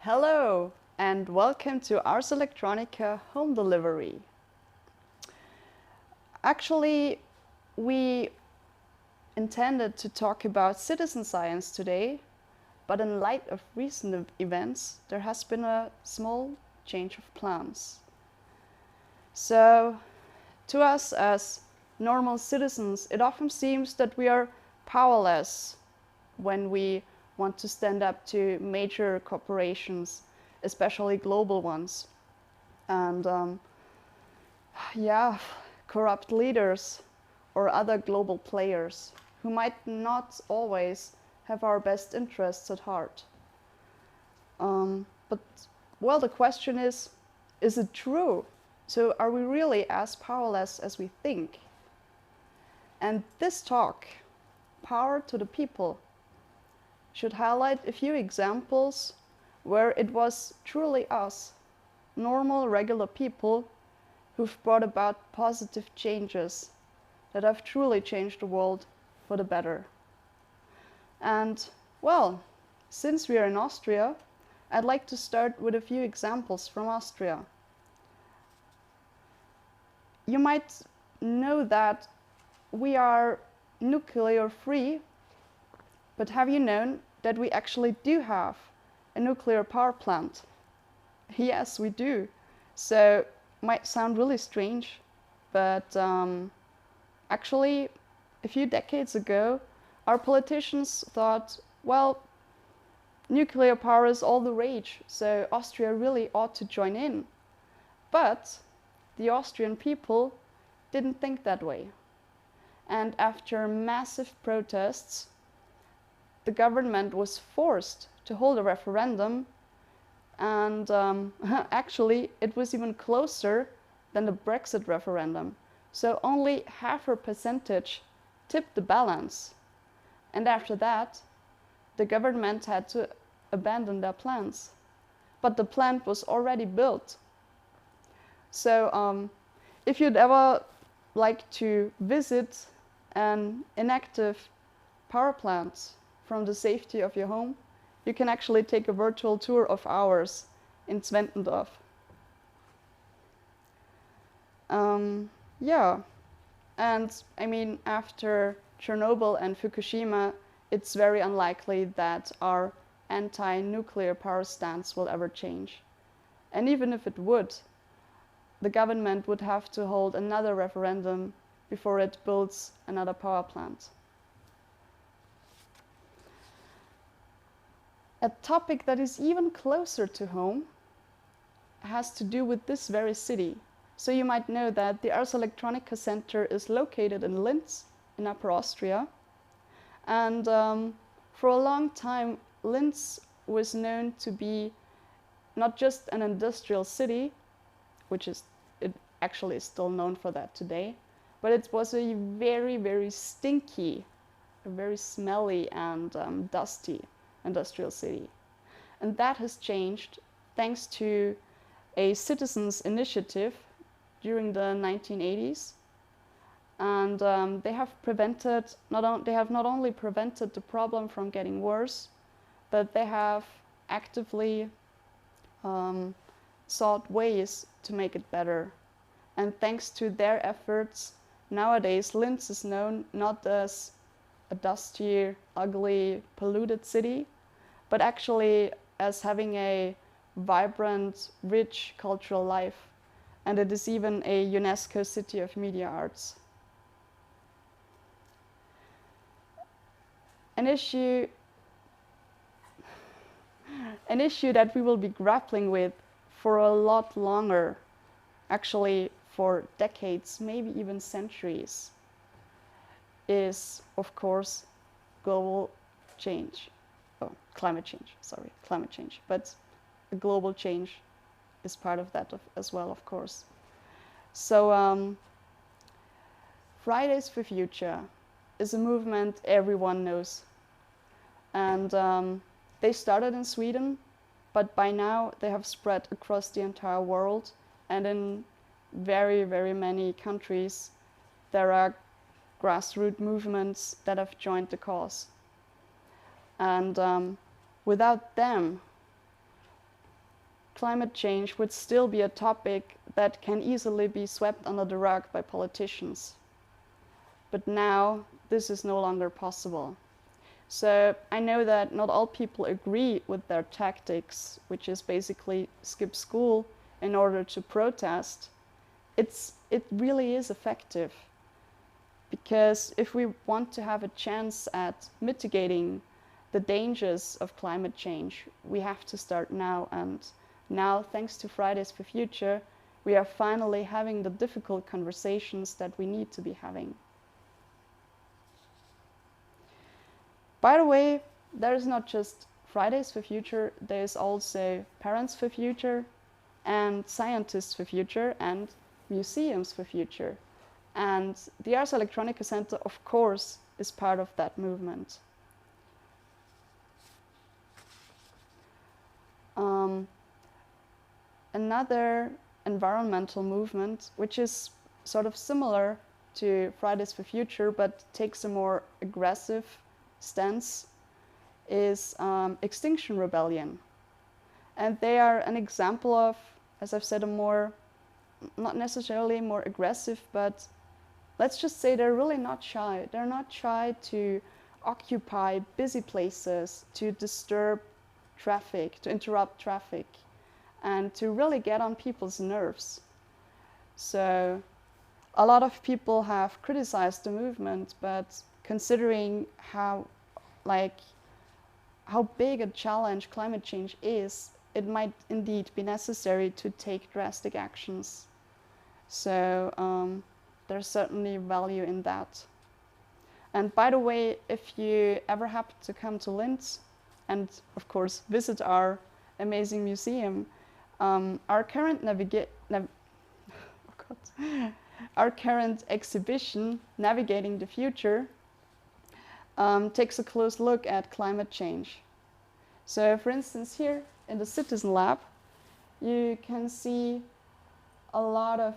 Hello and welcome to Ars Electronica Home Delivery. Actually, we intended to talk about citizen science today, but in light of recent events, there has been a small change of plans. So, to us as normal citizens, it often seems that we are powerless when we want to stand up to major corporations, especially global ones. And corrupt leaders or other global players who might not always have our best interests at heart. But the question is it true? So are we really as powerless as we think? And this talk, Power to the People, should highlight a few examples where it was truly us, normal, regular people, who've brought about positive changes that have truly changed the world for the better. And, since we are in Austria, I'd like to start with a few examples from Austria. You might know that we are nuclear free, but have you known that we actually do have a nuclear power plant? Yes, we do. So, might sound really strange, but actually, a few decades ago, our politicians thought, nuclear power is all the rage, so Austria really ought to join in. But the Austrian people didn't think that way. And after massive protests, the government was forced to hold a referendum, and actually it was even closer than the Brexit referendum. So only 0.5% tipped the balance. And after that, the government had to abandon their plans. But the plant was already built. So if you'd ever like to visit an inactive power plant from the safety of your home, you can actually take a virtual tour of ours in Zwentendorf. And I mean, after Chernobyl and Fukushima, it's very unlikely that our anti-nuclear power stance will ever change. And even if it would, the government would have to hold another referendum before it builds another power plant. A topic that is even closer to home has to do with this very city. So you might know that the Ars Electronica Center is located in Linz, in Upper Austria. And for a long time, Linz was known to be not just an industrial city, which it actually is still known for that today, but it was a very, very stinky, a very smelly and dusty industrial city. And that has changed thanks to a citizens' initiative during the 1980s. And they have not only prevented the problem from getting worse, but they have actively sought ways to make it better. And thanks to their efforts, nowadays Linz is known not as a dusty, ugly, polluted city, but actually as having a vibrant, rich cultural life. And it is even a UNESCO City of Media Arts. An issue that we will be grappling with for a lot longer, actually for decades, maybe even centuries, is, of course, climate change. But global change is part of that as well, of course. So Fridays for Future is a movement everyone knows. And they started in Sweden, but by now they have spread across the entire world, and in very, very many countries there are grassroots movements that have joined the cause. And without them, climate change would still be a topic that can easily be swept under the rug by politicians. But now this is no longer possible. So I know that not all people agree with their tactics, which is basically skip school in order to protest. It really is effective, because if we want to have a chance at mitigating the dangers of climate change, we have to start now. And now, thanks to Fridays for Future, we are finally having the difficult conversations that we need to be having. By the way, there is not just Fridays for Future, there is also Parents for Future and Scientists for Future and Museums for Future. And the Ars Electronica Center, of course, is part of that movement. Another environmental movement, which is sort of similar to Fridays for Future but takes a more aggressive stance, is Extinction Rebellion. And they are an example of, as I've said, a more, not necessarily more aggressive, but let's just say they're really not shy. They're not shy to occupy busy places, to disturb traffic, to interrupt traffic, and to really get on people's nerves. So a lot of people have criticized the movement, but considering how big a challenge climate change is, it might indeed be necessary to take drastic actions. So there's certainly value in that. And by the way, if you ever happen to come to Linz, and of course visit our amazing museum, our current our current exhibition, Navigating the Future, takes a close look at climate change. So for instance, here in the Citizen Lab, you can see a lot of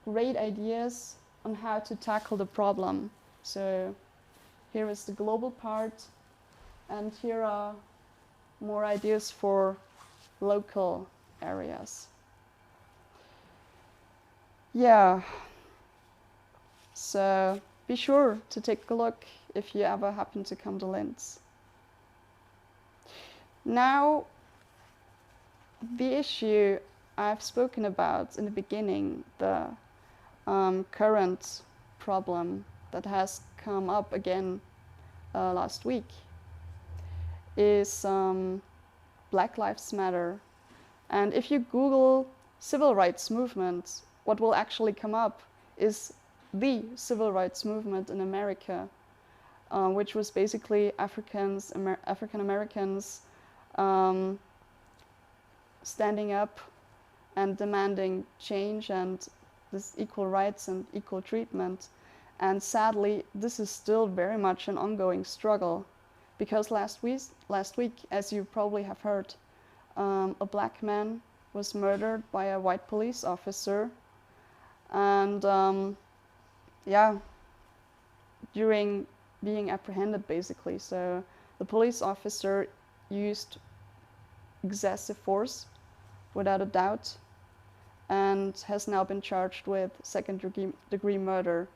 great ideas on how to tackle the problem. So here is the global part, and here are more ideas for local areas. Yeah, so be sure to take a look if you ever happen to come to Linz. Now, the issue I've spoken about in the beginning, the current problem that has come up again last week, is Black Lives Matter. And if you Google civil rights movement, what will actually come up is the civil rights movement in America, which was basically African Americans standing up and demanding change and this equal rights and equal treatment. And sadly, this is still very much an ongoing struggle, because last week, as you probably have heard, a black man was murdered by a white police officer. And yeah, during being apprehended, basically. So the police officer used excessive force, without a doubt, and has now been charged with second-degree murder.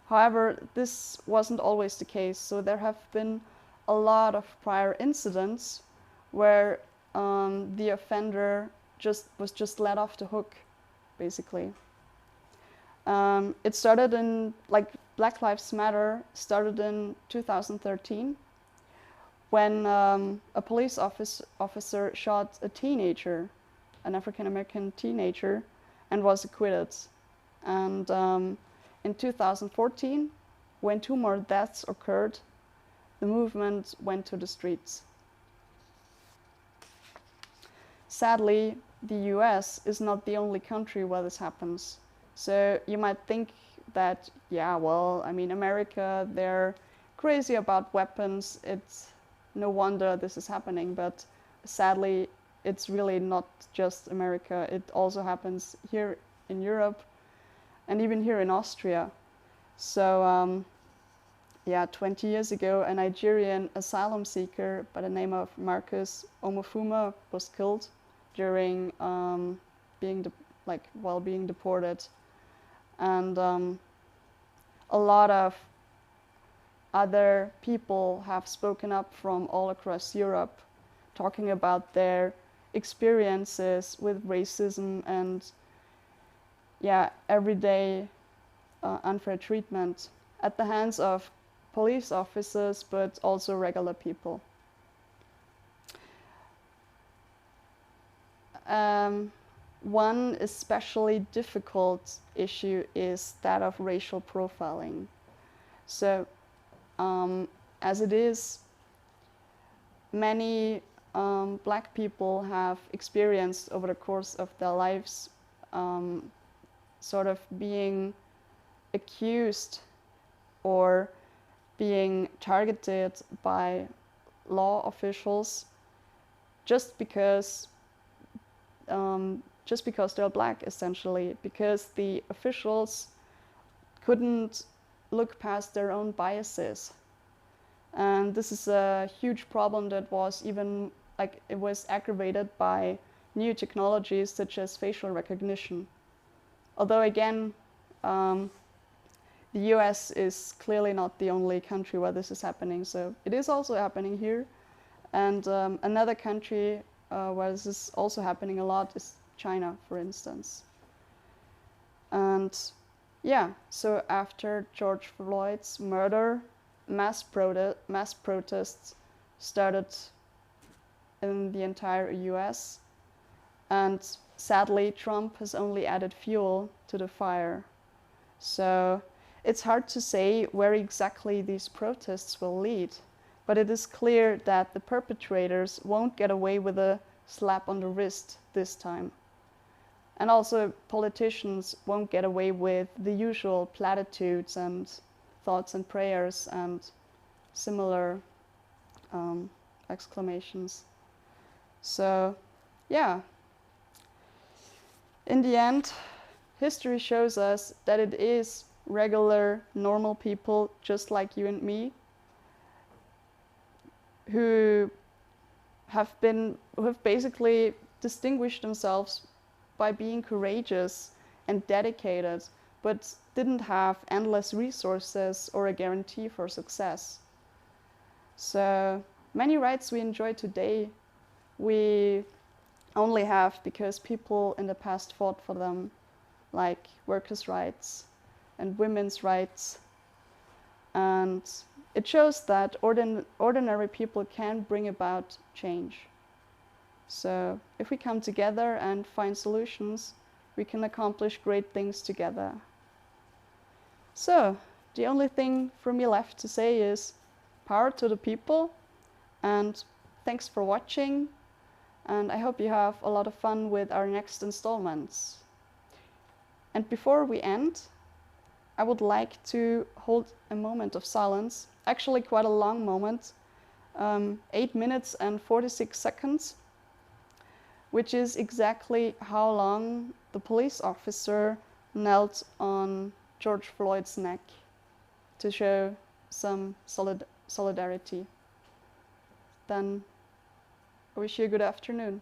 However, this wasn't always the case. So there have been a lot of prior incidents where the offender was just let off the hook, basically. It started in, Black Lives Matter started in 2013 when a police officer shot a teenager, an African-American teenager, and was acquitted. And in 2014, when 2 more deaths occurred, the movement went to the streets. Sadly, the US is not the only country where this happens. So you might think that, yeah, well, I mean, America, they're crazy about weapons. It's no wonder this is happening. But sadly, it's really not just America. It also happens here in Europe and even here in Austria. So yeah, 20 years ago, a Nigerian asylum seeker by the name of Marcus Omofuma was killed during while being deported, and a lot of other people have spoken up from all across Europe, talking about their experiences with racism and everyday unfair treatment at the hands of police officers, but also regular people. One especially difficult issue is that of racial profiling. So, as it is, many Black people have experienced over the course of their lives sort of being accused or being targeted by law officials just because they're Black, essentially, because the officials couldn't look past their own biases. And this is a huge problem that was it was aggravated by new technologies such as facial recognition. Although again, the US is clearly not the only country where this is happening, so it is also happening here. And another country where this is also happening a lot is China, for instance. And so after George Floyd's murder, mass protests started in the entire US, and sadly Trump has only added fuel to the fire. So it's hard to say where exactly these protests will lead, but it is clear that the perpetrators won't get away with a slap on the wrist this time. And also politicians won't get away with the usual platitudes and thoughts and prayers and similar exclamations. So in the end, history shows us that it is regular, normal people just like you and me who have basically distinguished themselves by being courageous and dedicated, but didn't have endless resources or a guarantee for success. So many rights we enjoy today, we only have because people in the past fought for them, like workers' rights and women's rights. And it shows that ordinary people can bring about change. So if we come together and find solutions, we can accomplish great things together. So the only thing for me left to say is power to the people, and thanks for watching, and I hope you have a lot of fun with our next installments. And before we end, I would like to hold a moment of silence, actually quite a long moment, 8 minutes and 46 seconds, which is exactly how long the police officer knelt on George Floyd's neck to show some solidarity. Then I wish you a good afternoon.